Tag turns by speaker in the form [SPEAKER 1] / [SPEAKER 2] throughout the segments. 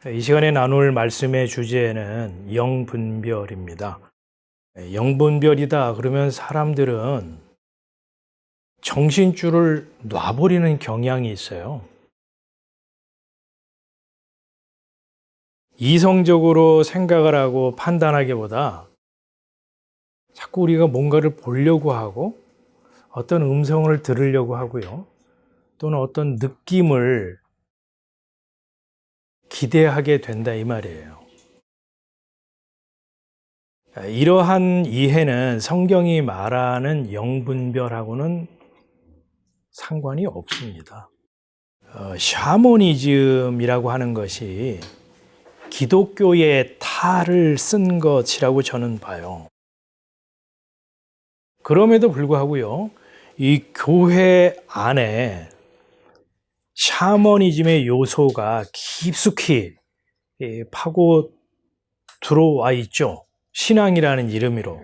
[SPEAKER 1] 이 시간에 나눌 말씀의 주제는 영분별입니다. 영분별이다 그러면 사람들은 정신줄을 놔버리는 경향이 있어요. 이성적으로 생각을 하고 판단하기보다 자꾸 우리가 뭔가를 보려고 하고 어떤 음성을 들으려고 하고요. 또는 어떤 느낌을 기대하게 된다 이 말이에요. 이러한 이해는 성경이 말하는 영분별하고는 상관이 없습니다. 샤머니즘이라고 하는 것이 기독교의 탈을 쓴 것이라고 저는 봐요. 그럼에도 불구하고요, 이 교회 안에 샤머니즘의 요소가 깊숙이 파고 들어와 있죠. 신앙이라는 이름으로,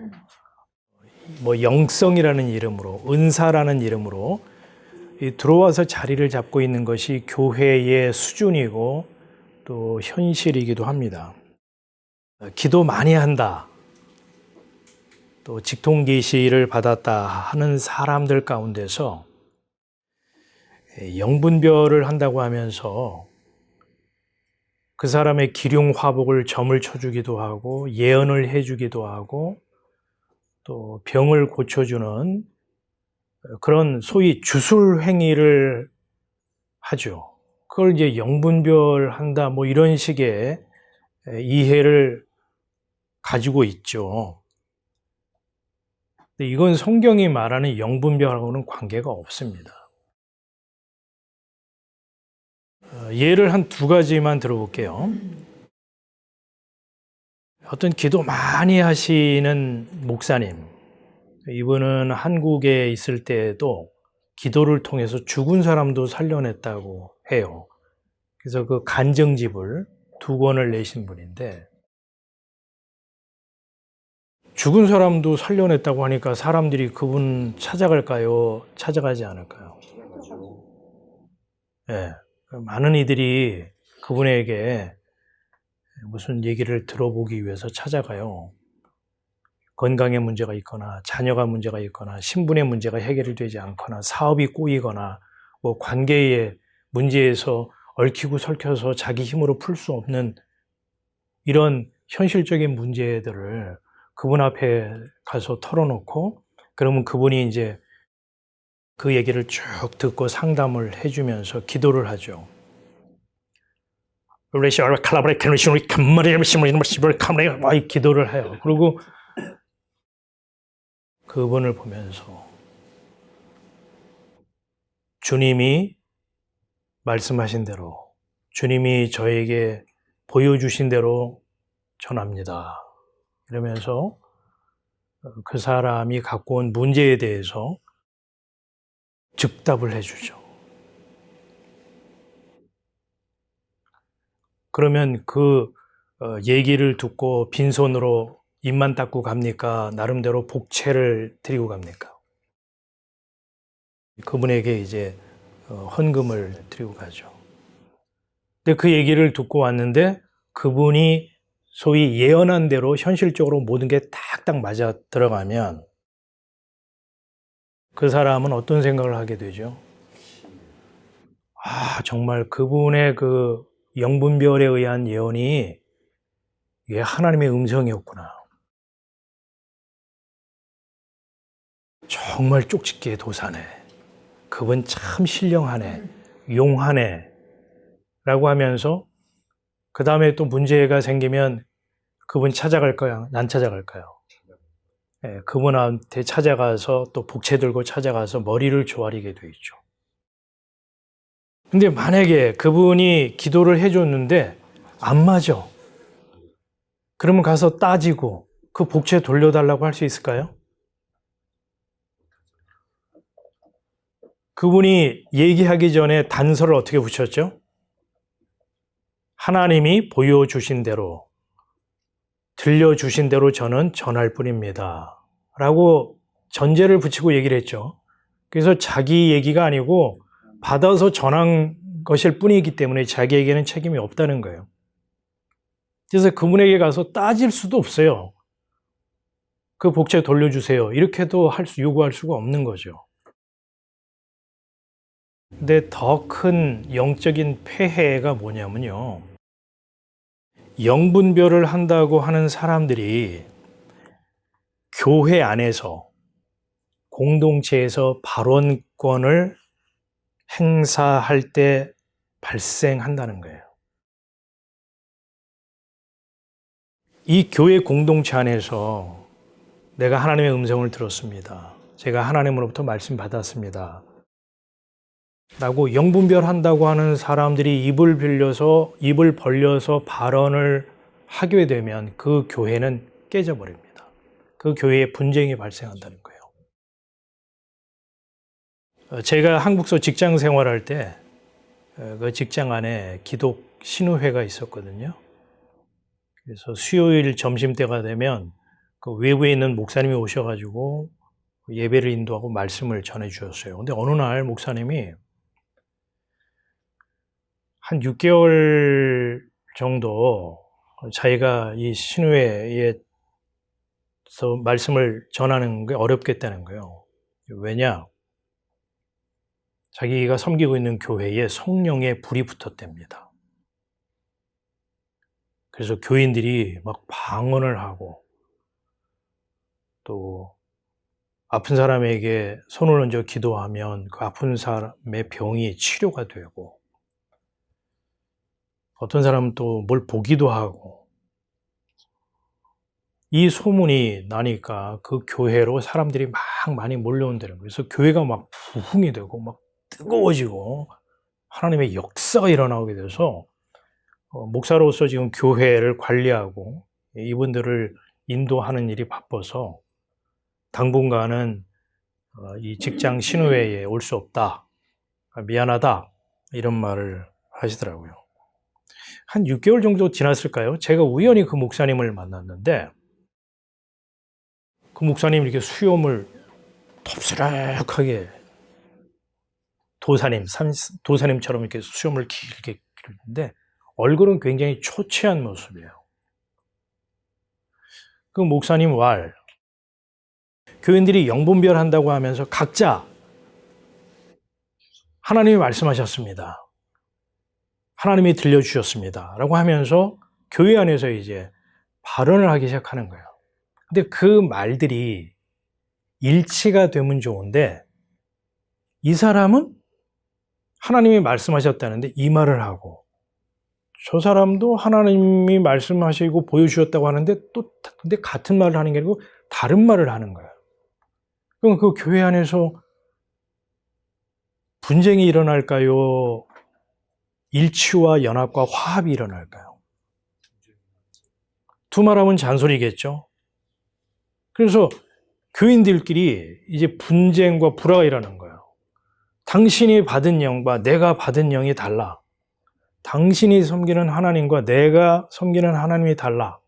[SPEAKER 1] 영성이라는 이름으로, 은사라는 이름으로 들어와서 자리를 잡고 있는 것이 교회의 수준이고 또 현실이기도 합니다. 기도 많이 한다, 또 직통계시를 받았다 하는 사람들 가운데서 영분별을 한다고 하면서 그 사람의 기륭화복을 점을 쳐주기도 하고 예언을 해주기도 하고 또 병을 고쳐주는 그런 소위 주술 행위를 하죠. 그걸 이제 영분별한다 이런 식의 이해를 가지고 있죠. 근데 이건 성경이 말하는 영분별하고는 관계가 없습니다. 예를 한 두 가지만 들어볼게요. 어떤 기도 많이 하시는 목사님, 이분은 한국에 있을 때에도 기도를 통해서 죽은 사람도 살려냈다고 해요. 그래서 그 간증집을 2권을 내신 분인데, 죽은 사람도 살려냈다고 하니까 사람들이 그분 찾아갈까요? 찾아가지 않을까요? 네, 많은 이들이 그분에게 무슨 얘기를 들어보기 위해서 찾아가요. 건강에 문제가 있거나 자녀가 문제가 있거나 신분의 문제가 해결이 되지 않거나 사업이 꼬이거나 관계의 문제에서 얽히고 설켜서 자기 힘으로 풀 수 없는 이런 현실적인 문제들을 그분 앞에 가서 털어놓고 그러면 그분이 이제 그 얘기를 쭉 듣고 상담을 해주면서 기도를 하죠. 기도를 해요. 그리고 그분을 보면서 주님이 말씀하신 대로, 주님이 저에게 보여주신 대로 전합니다. 이러면서 그 사람이 갖고 온 문제에 대해서 즉답을 해주죠. 그러면 그 얘기를 듣고 빈손으로 입만 닦고 갑니까? 나름대로 복채를 드리고 갑니까? 그분에게 이제 헌금을 드리고 가죠. 근데 그 얘기를 듣고 왔는데 그분이 소위 예언한 대로 현실적으로 모든 게 딱딱 맞아 들어가면 그 사람은 어떤 생각을 하게 되죠? 정말 그분의 그 영분별에 의한 예언이 이게 하나님의 음성이었구나. 정말 쪽집게 도사네. 그분 참 신령하네. 용하네. 라고 하면서 그 다음에 또 문제가 생기면 그분 찾아갈까요? 안 찾아갈까요? 네, 그분한테 찾아가서 또 복채 들고 찾아가서 머리를 조아리게 돼 있죠. 근데 만약에 그분이 기도를 해줬는데 안 맞아. 그러면 가서 따지고 그 복채 돌려달라고 할 수 있을까요? 그분이 얘기하기 전에 단서를 어떻게 붙였죠? 하나님이 보여주신 대로, 들려주신 대로 저는 전할 뿐입니다. 라고 전제를 붙이고 얘기를 했죠. 그래서 자기 얘기가 아니고 받아서 전한 것일 뿐이기 때문에 자기에게는 책임이 없다는 거예요. 그래서 그분에게 가서 따질 수도 없어요. 그 복채 돌려주세요. 이렇게도 요구할 수가 없는 거죠. 근데 더 큰 영적인 폐해가 뭐냐면요. 영분별을 한다고 하는 사람들이 교회 안에서 공동체에서 발언권을 행사할 때 발생한다는 거예요. 이 교회 공동체 안에서 내가 하나님의 음성을 들었습니다. 제가 하나님으로부터 말씀 받았습니다. 라고 영분별한다고 하는 사람들이 입을 벌려서 발언을 하게 되면 그 교회는 깨져버립니다. 그 교회에 분쟁이 발생한다는 거예요. 제가 한국서 직장 생활할 때 그 직장 안에 기독 신우회가 있었거든요. 그래서 수요일 점심때가 되면 그 외부에 있는 목사님이 오셔가지고 예배를 인도하고 말씀을 전해 주셨어요. 근데 어느 날 목사님이 한 6개월 정도 자기가 이 신우회에서 말씀을 전하는 게 어렵겠다는 거예요. 왜냐? 자기가 섬기고 있는 교회에 성령의 불이 붙었답니다. 그래서 교인들이 막 방언을 하고 또 아픈 사람에게 손을 얹어 기도하면 그 아픈 사람의 병이 치료가 되고 어떤 사람은 또 뭘 보기도 하고 이 소문이 나니까 그 교회로 사람들이 막 많이 몰려온다는 거예요. 그래서 교회가 막 부흥이 되고 막 뜨거워지고 하나님의 역사가 일어나게 돼서 목사로서 지금 교회를 관리하고 이분들을 인도하는 일이 바빠서 당분간은 이 직장 신우회에 올 수 없다. 미안하다. 이런 말을 하시더라고요. 한 6개월 정도 지났을까요? 제가 우연히 그 목사님을 만났는데 그 목사님이 이렇게 수염을 덥수룩하게 도사님처럼 이렇게 수염을 길게 기르는데 얼굴은 굉장히 초췌한 모습이에요. 그 목사님 교인들이 영분별한다고 하면서 각자 하나님이 말씀하셨습니다. 하나님이 들려주셨습니다. 라고 하면서 교회 안에서 이제 발언을 하기 시작하는 거예요. 근데 그 말들이 일치가 되면 좋은데 이 사람은 하나님이 말씀하셨다는데 이 말을 하고 저 사람도 하나님이 말씀하시고 보여주셨다고 하는데 근데 같은 말을 하는 게 아니고 다른 말을 하는 거예요. 그럼 그 교회 안에서 분쟁이 일어날까요? 일치와 연합과 화합이 일어날까요? 두말하면 잔소리겠죠. 그래서 교인들끼리 이제 분쟁과 불화가 일어나는 거예요. 당신이 받은 영과 내가 받은 영이 달라. 당신이 섬기는 하나님과 내가 섬기는 하나님이 달라.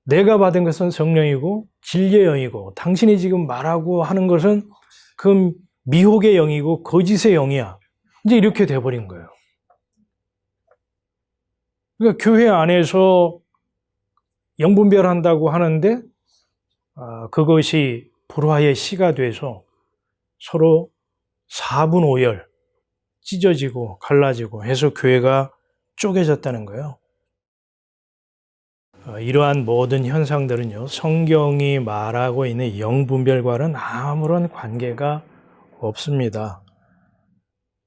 [SPEAKER 1] 내가 받은 것은 성령이고 진리의 영이고 당신이 지금 말하고 하는 것은 그 미혹의 영이고 거짓의 영이야. 이제 이렇게 돼버린 거예요. 그러니까 교회 안에서 영분별한다고 하는데 그것이 불화의 씨가 돼서 서로 4분 5열 찢어지고 갈라지고 해서 교회가 쪼개졌다는 거예요. 이러한 모든 현상들은요, 성경이 말하고 있는 영분별과는 아무런 관계가 없습니다.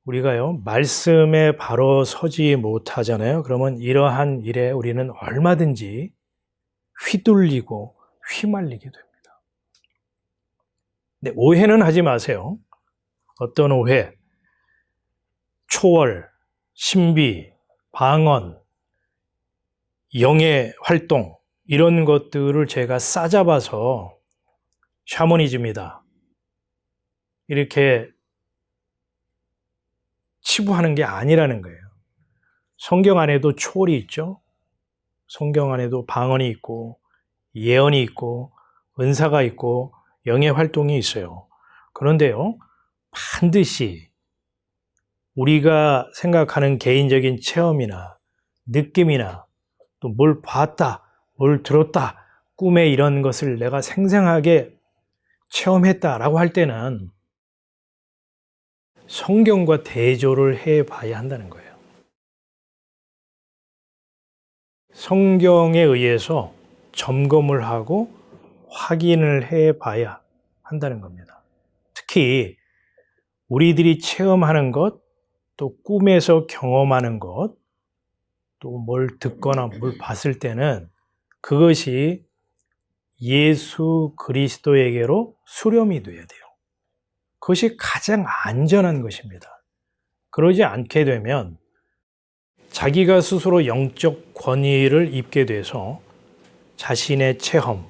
[SPEAKER 1] 우리가요, 말씀에 바로 서지 못하잖아요. 그러면 이러한 일에 우리는 얼마든지 휘둘리고 휘말리게 됩니다. 근데 오해는 하지 마세요. 어떤 오해? 초월, 신비, 방언, 영의 활동 이런 것들을 제가 싸잡아서 샤머니즘이다 이렇게 치부하는 게 아니라는 거예요. 성경 안에도 초월이 있죠. 성경 안에도 방언이 있고 예언이 있고 은사가 있고 영의 활동이 있어요. 그런데요, 반드시 우리가 생각하는 개인적인 체험이나 느낌이나 또 뭘 봤다, 뭘 들었다, 꿈에 이런 것을 내가 생생하게 체험했다라고 할 때는 성경과 대조를 해 봐야 한다는 거예요. 성경에 의해서 점검을 하고 확인을 해 봐야 한다는 겁니다. 특히 우리들이 체험하는 것, 또 꿈에서 경험하는 것, 또 뭘 듣거나 뭘 봤을 때는 그것이 예수 그리스도에게로 수렴이 돼야 돼요. 그것이 가장 안전한 것입니다. 그러지 않게 되면 자기가 스스로 영적 권위를 입게 돼서 자신의 체험,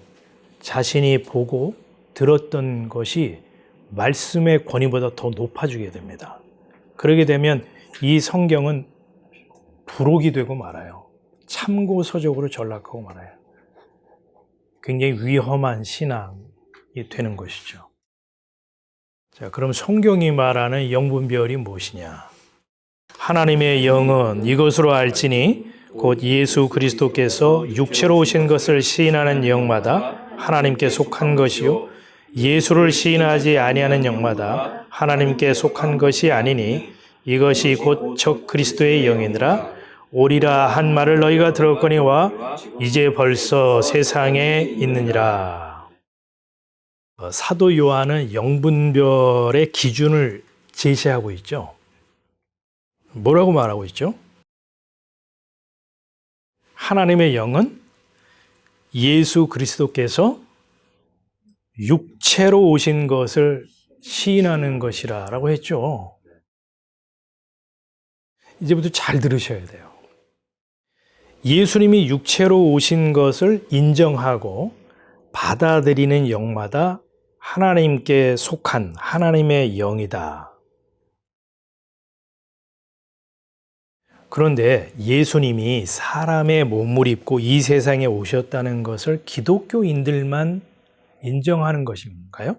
[SPEAKER 1] 자신이 보고 들었던 것이 말씀의 권위보다 더 높아지게 됩니다. 그러게 되면 이 성경은 부록이 되고 말아요. 참고서적으로 전락하고 말아요. 굉장히 위험한 신앙이 되는 것이죠. 자, 그럼 성경이 말하는 영분별이 무엇이냐? 하나님의 영은 이것으로 알지니 곧 예수 그리스도께서 육체로 오신 것을 시인하는 영마다 하나님께 속한 것이요 예수를 시인하지 아니하는 영마다 하나님께 속한 것이 아니니 이것이 곧 적 그리스도의 영이니라. 오리라 한 말을 너희가 들었거니와 이제 벌써 세상에 있느니라. 사도 요한은 영분별의 기준을 제시하고 있죠. 뭐라고 말하고 있죠? 하나님의 영은 예수 그리스도께서 육체로 오신 것을 시인하는 것이라고 했죠. 이제부터 잘 들으셔야 돼요. 예수님이 육체로 오신 것을 인정하고 받아들이는 영마다 하나님께 속한 하나님의 영이다. 그런데 예수님이 사람의 몸을 입고 이 세상에 오셨다는 것을 기독교인들만 인정하는 것인가요?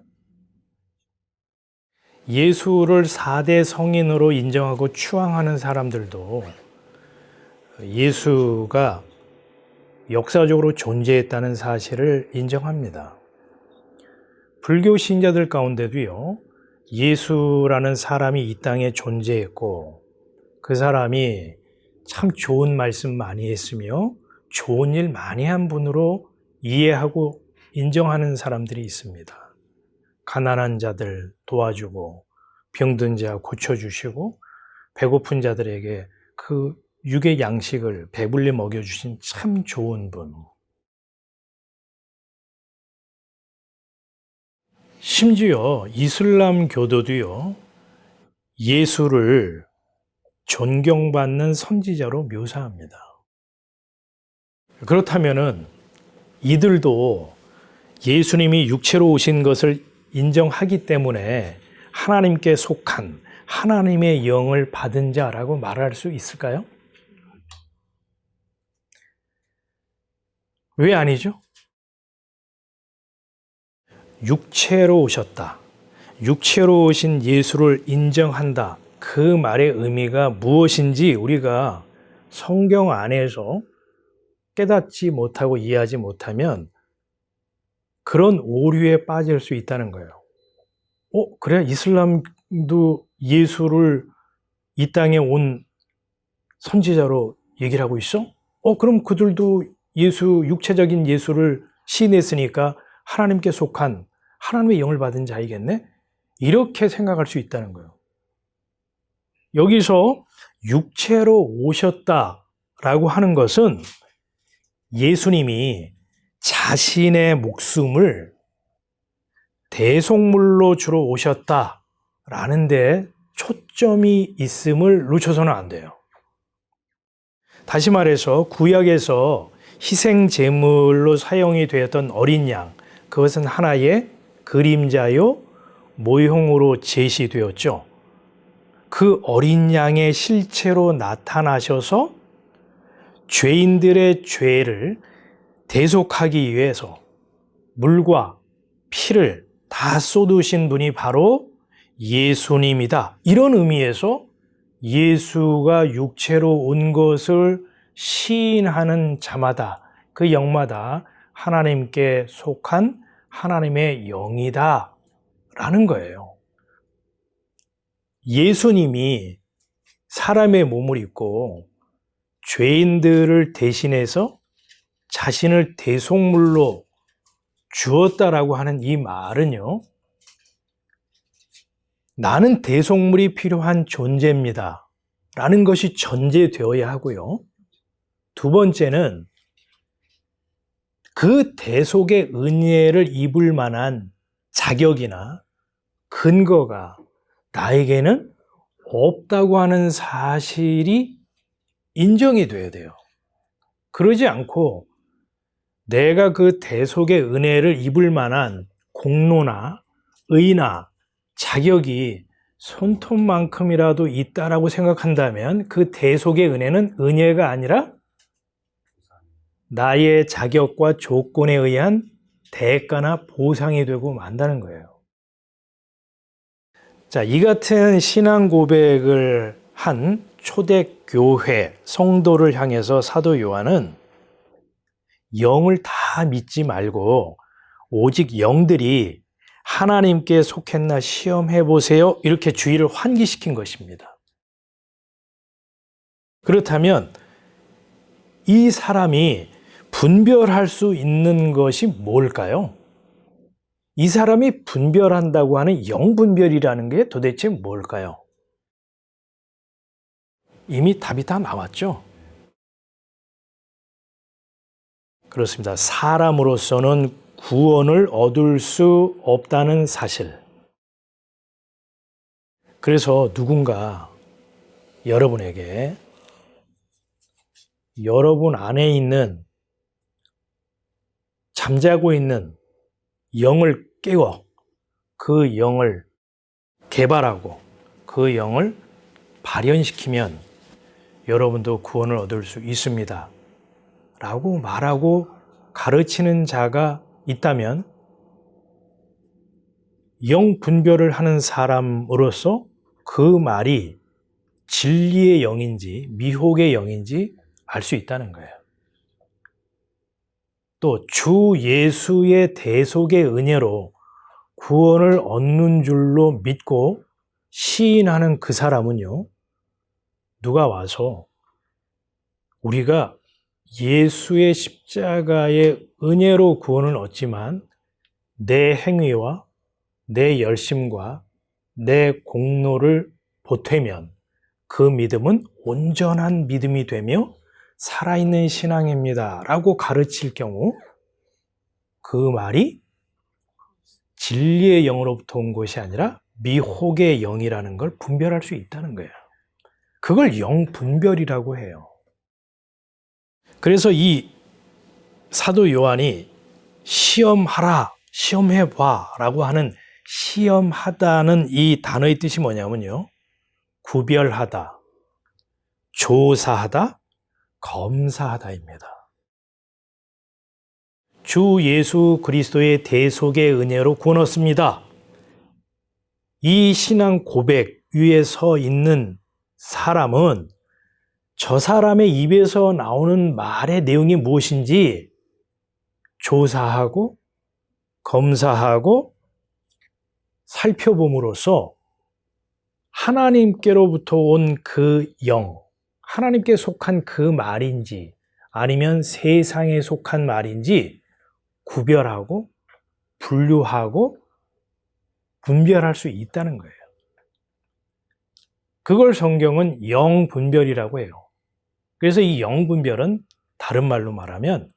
[SPEAKER 1] 예수를 4대 성인으로 인정하고 추앙하는 사람들도 예수가 역사적으로 존재했다는 사실을 인정합니다. 불교 신자들 가운데도요, 예수라는 사람이 이 땅에 존재했고 그 사람이 참 좋은 말씀 많이 했으며 좋은 일 많이 한 분으로 이해하고 인정하는 사람들이 있습니다. 가난한 자들 도와주고 병든 자 고쳐주시고 배고픈 자들에게 그 육의 양식을 배불리 먹여주신 참 좋은 분. 심지어 이슬람 교도도요, 예수를 존경받는 선지자로 묘사합니다. 그렇다면은 이들도 예수님이 육체로 오신 것을 인정하기 때문에 하나님께 속한 하나님의 영을 받은 자라고 말할 수 있을까요? 왜 아니죠? 육체로 오셨다. 육체로 오신 예수를 인정한다. 그 말의 의미가 무엇인지 우리가 성경 안에서 깨닫지 못하고 이해하지 못하면 그런 오류에 빠질 수 있다는 거예요. 그래? 이슬람도 예수를 이 땅에 온 선지자로 얘기를 하고 있어? 그럼 그들도 육체적인 예수를 시인했으니까 하나님께 속한 하나님의 영을 받은 자이겠네? 이렇게 생각할 수 있다는 거예요. 여기서 육체로 오셨다라고 하는 것은 예수님이 자신의 목숨을 대속물로 주러 오셨다라는 데 초점이 있음을 놓쳐서는 안 돼요. 다시 말해서 구약에서 희생 제물로 사용이 되었던 어린 양, 그것은 하나의 그림자요 모형으로 제시되었죠. 그 어린 양의 실체로 나타나셔서 죄인들의 죄를 대속하기 위해서 물과 피를 다 쏟으신 분이 바로 예수님이다. 이런 의미에서 예수가 육체로 온 것을 시인하는 자마다 그 영마다 하나님께 속한 하나님의 영이다 라는 거예요. 예수님이 사람의 몸을 입고 죄인들을 대신해서 자신을 대속물로 주었다라고 하는 이 말은요, 나는 대속물이 필요한 존재입니다 라는 것이 전제되어야 하고요. 두 번째는 그 대속의 은혜를 입을 만한 자격이나 근거가 나에게는 없다고 하는 사실이 인정이 돼야 돼요. 그러지 않고 내가 그 대속의 은혜를 입을 만한 공로나 의나 자격이 손톱만큼이라도 있다라고 생각한다면 그 대속의 은혜는 은혜가 아니라 나의 자격과 조건에 의한 대가나 보상이 되고 만다는 거예요. 자, 이 같은 신앙 고백을 한 초대교회 성도를 향해서 사도 요한은 영을 다 믿지 말고 오직 영들이 하나님께 속했나 시험해 보세요. 이렇게 주의를 환기시킨 것입니다. 그렇다면 이 사람이 분별할 수 있는 것이 뭘까요? 이 사람이 분별한다고 하는 영분별이라는 게 도대체 뭘까요? 이미 답이 다 나왔죠? 그렇습니다. 사람으로서는 구원을 얻을 수 없다는 사실. 그래서 누군가 여러분에게 여러분 안에 있는 잠자고 있는 영을 깨워 그 영을 개발하고 그 영을 발현시키면 여러분도 구원을 얻을 수 있습니다 라고 말하고 가르치는 자가 있다면 영 분별을 하는 사람으로서 그 말이 진리의 영인지 미혹의 영인지 알 수 있다는 거예요. 또 주 예수의 대속의 은혜로 구원을 얻는 줄로 믿고 시인하는 그 사람은요, 누가 와서 우리가 예수의 십자가의 은혜로 구원을 얻지만 내 행위와 내 열심과 내 공로를 보태면 그 믿음은 온전한 믿음이 되며 살아있는 신앙입니다 라고 가르칠 경우 그 말이 진리의 영으로부터 온 것이 아니라 미혹의 영이라는 걸 분별할 수 있다는 거예요. 그걸 영분별이라고 해요. 그래서 이 사도 요한이 시험하라, 시험해봐 라고 하는 시험하다는 이 단어의 뜻이 뭐냐면요, 구별하다, 조사하다, 검사하다입니다. 주 예수 그리스도의 대속의 은혜로 구원 얻습니다. 이 신앙 고백 위에 서 있는 사람은 저 사람의 입에서 나오는 말의 내용이 무엇인지 조사하고 검사하고 살펴봄으로써 하나님께로부터 온 그 영, 하나님께 속한 그 말인지 아니면 세상에 속한 말인지 구별하고 분류하고 분별할 수 있다는 거예요. 그걸 성경은 영분별이라고 해요. 그래서 이 영분별은 다른 말로 말하면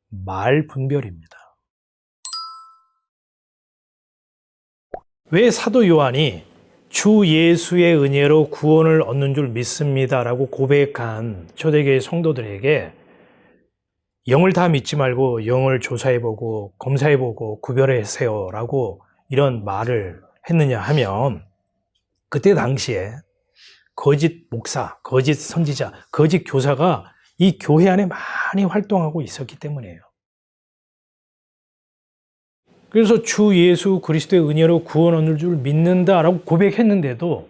[SPEAKER 1] 말분별입니다. 왜 사도 요한이 주 예수의 은혜로 구원을 얻는 줄 믿습니다라고 고백한 초대교회 성도들에게 영을 다 믿지 말고 영을 조사해보고 검사해보고 구별하세요라고 이런 말을 했느냐 하면 그때 당시에 거짓 목사, 거짓 선지자, 거짓 교사가 이 교회 안에 많이 활동하고 있었기 때문이에요. 그래서 주 예수 그리스도의 은혜로 구원 얻는 줄 믿는다라고 고백했는데도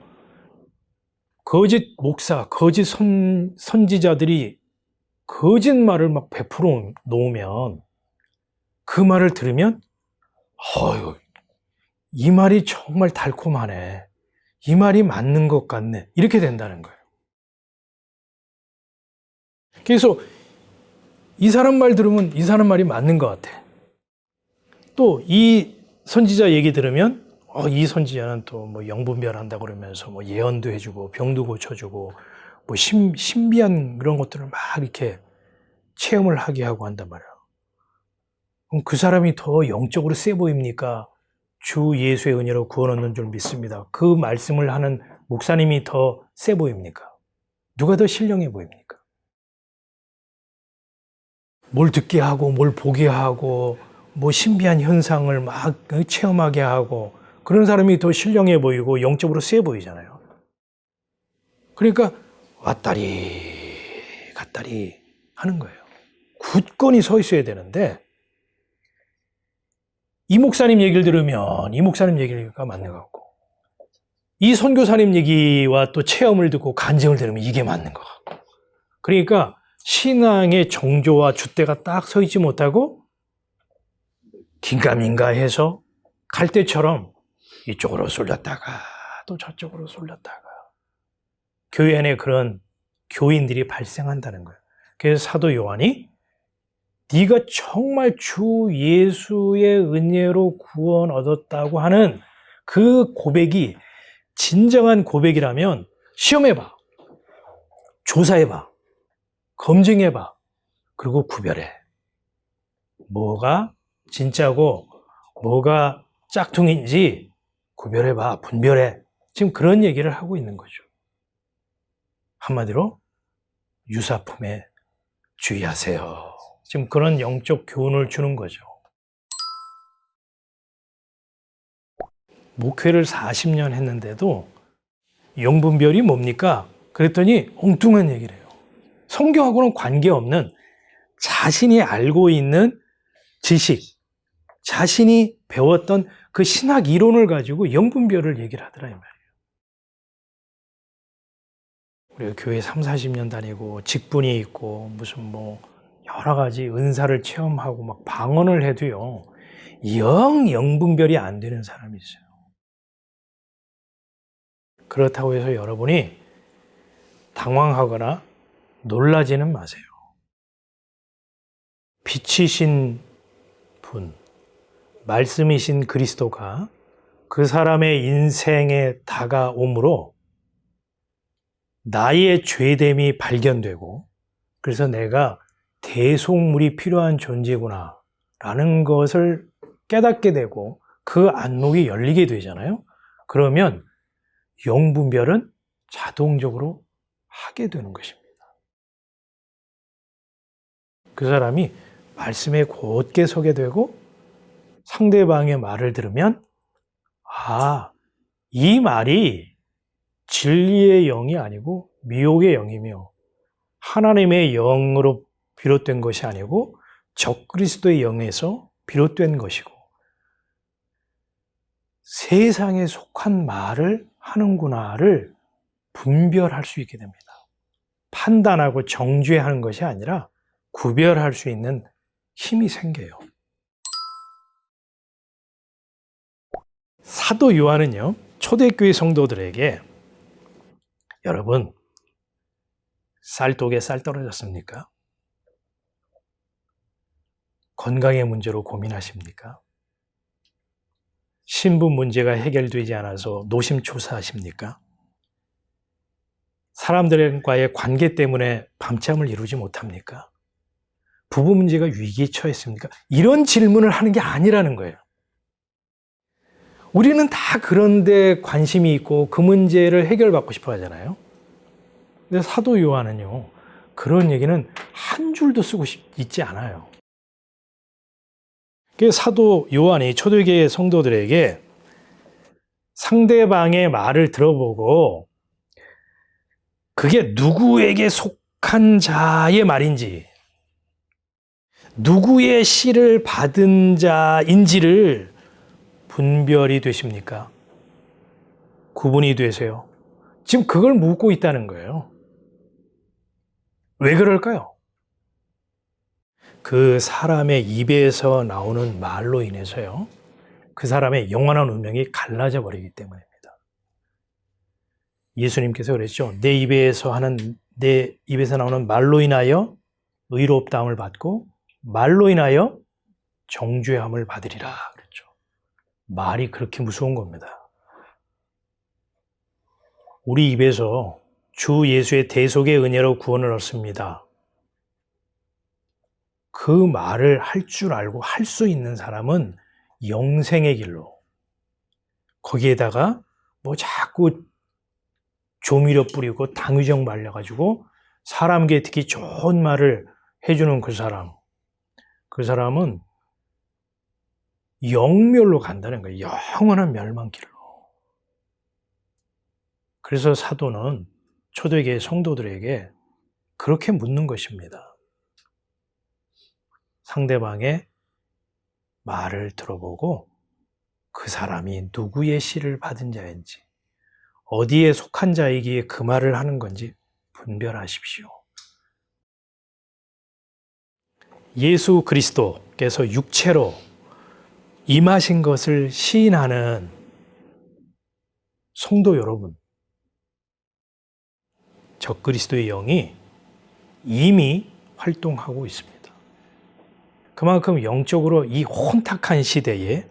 [SPEAKER 1] 거짓 목사, 거짓 선지자들이 거짓말을 막 베풀어 놓으면 그 말을 들으면 어휴, 이 말이 정말 달콤하네. 이 말이 맞는 것 같네. 이렇게 된다는 거예요. 그래서 이 사람 말 들으면 이 사람 말이 맞는 것 같아. 또 이 선지자 얘기 들으면 이 선지자는 또 뭐 영분별한다 그러면서 뭐 예언도 해주고 병도 고쳐주고 뭐 신비한 그런 것들을 막 이렇게 체험을 하게 하고 한단 말이에요. 그럼 그 사람이 더 영적으로 세 보입니까? 주 예수의 은혜로 구원 얻는 줄 믿습니다. 그 말씀을 하는 목사님이 더 세 보입니까? 누가 더 신령해 보입니까? 뭘 듣게 하고 뭘 보게 하고 뭐 신비한 현상을 막 체험하게 하고 그런 사람이 더 신령해 보이고 영적으로 세 보이잖아요. 그러니까 왔다리 갔다리 하는 거예요. 굳건히 서 있어야 되는데 이 목사님 얘기를 들으면 이 목사님 얘기가 맞는 것 같고 이 선교사님 얘기와 또 체험을 듣고 간증을 들으면 이게 맞는 것 같고 그러니까 신앙의 정조와 줏대가 딱 서 있지 못하고 긴가민가 해서 갈대처럼 이쪽으로 쏠렸다가 또 저쪽으로 쏠렸다가 교회 안에 그런 교인들이 발생한다는 거예요. 그래서 사도 요한이 네가 정말 주 예수의 은혜로 구원 얻었다고 하는 그 고백이 진정한 고백이라면 시험해봐. 조사해봐. 검증해봐. 그리고 구별해. 뭐가 진짜고 뭐가 짝퉁인지 구별해봐. 분별해. 지금 그런 얘기를 하고 있는 거죠. 한마디로 유사품에 주의하세요. 지금 그런 영적 교훈을 주는 거죠. 목회를 40년 했는데도 영분별이 뭡니까? 그랬더니 엉뚱한 얘기를 해요. 성경하고는 관계없는 자신이 알고 있는 지식, 자신이 배웠던 그 신학 이론을 가지고 영분별을 얘기를 하더라 이 말이에요. 우리가 교회 3, 40년 다니고 직분이 있고 무슨 뭐 여러 가지 은사를 체험하고 막 방언을 해도요. 영분별이 안 되는 사람이 있어요. 그렇다고 해서 여러분이 당황하거나 놀라지는 마세요. 빛이신 분, 말씀이신 그리스도가 그 사람의 인생에 다가옴으로 나의 죄됨이 발견되고 그래서 내가 대속물이 필요한 존재구나 라는 것을 깨닫게 되고 그 안목이 열리게 되잖아요. 그러면 영분별은 자동적으로 하게 되는 것입니다. 그 사람이 말씀에 곧게 서게 되고 상대방의 말을 들으면 이 말이 진리의 영이 아니고 미혹의 영이며 하나님의 영으로 비롯된 것이 아니고 적그리스도의 영에서 비롯된 것이고 세상에 속한 말을 하는구나를 분별할 수 있게 됩니다. 판단하고 정죄하는 것이 아니라 구별할 수 있는 힘이 생겨요. 사도 요한은요, 초대교회 성도들에게 여러분, 쌀독에 쌀 떨어졌습니까? 건강의 문제로 고민하십니까? 신분 문제가 해결되지 않아서 노심초사하십니까? 사람들과의 관계 때문에 밤잠을 이루지 못합니까? 부부 문제가 위기에 처했습니까? 이런 질문을 하는 게 아니라는 거예요. 우리는 다 그런데 관심이 있고 그 문제를 해결받고 싶어 하잖아요. 근데 사도 요한은요, 그런 얘기는 한 줄도 쓰고 있지 않아요. 그래서 사도 요한이 초대교회 성도들에게 상대방의 말을 들어보고 그게 누구에게 속한 자의 말인지 누구의 시를 받은 자인지를 분별이 되십니까? 구분이 되세요? 지금 그걸 묻고 있다는 거예요. 왜 그럴까요? 그 사람의 입에서 나오는 말로 인해서요, 그 사람의 영원한 운명이 갈라져 버리기 때문입니다. 예수님께서 그랬죠. 내 입에서 나오는 말로 인하여 의롭다함을 받고 말로 인하여 정죄함을 받으리라 그랬죠. 말이 그렇게 무서운 겁니다. 우리 입에서 주 예수의 대속의 은혜로 구원을 얻습니다. 그 말을 할 줄 알고 할 수 있는 사람은 영생의 길로, 거기에다가 뭐 자꾸 조미료 뿌리고 당위정 말려가지고 사람에게 특히 좋은 말을 해주는 그 사람은 영멸로 간다는 거예요. 영원한 멸망길로. 그래서 사도는 초대교회 성도들에게 그렇게 묻는 것입니다. 상대방의 말을 들어보고 그 사람이 누구의 씨를 받은 자인지, 어디에 속한 자이기에 그 말을 하는 건지 분별하십시오. 예수 그리스도께서 육체로 임하신 것을 시인하는 성도 여러분, 적그리스도의 영이 이미 활동하고 있습니다. 그만큼 영적으로 이 혼탁한 시대에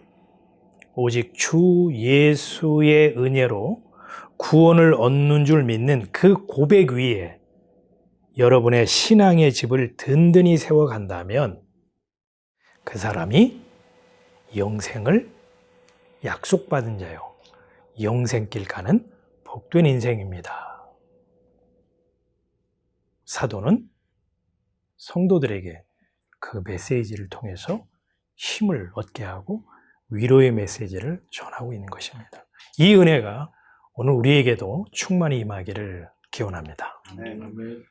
[SPEAKER 1] 오직 주 예수의 은혜로 구원을 얻는 줄 믿는 그 고백 위에 여러분의 신앙의 집을 든든히 세워간다면 그 사람이 영생을 약속받은 자요, 영생길 가는 복된 인생입니다. 사도는 성도들에게 그 메시지를 통해서 힘을 얻게 하고 위로의 메시지를 전하고 있는 것입니다. 이 은혜가 오늘 우리에게도 충만히 임하기를 기원합니다.
[SPEAKER 2] 아멘.